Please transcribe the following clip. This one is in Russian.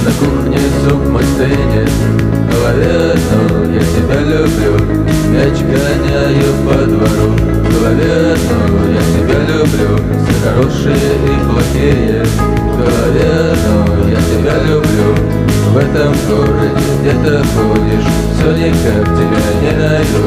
На кухне суп мой стынет, в голове одно: я тебя люблю. Мяч гоняю по двору, в голове одно: я тебя люблю. Все хорошие и плохие, в голове одно: я тебя люблю. В этом городе где-то ходишь, все никак тебя не найду.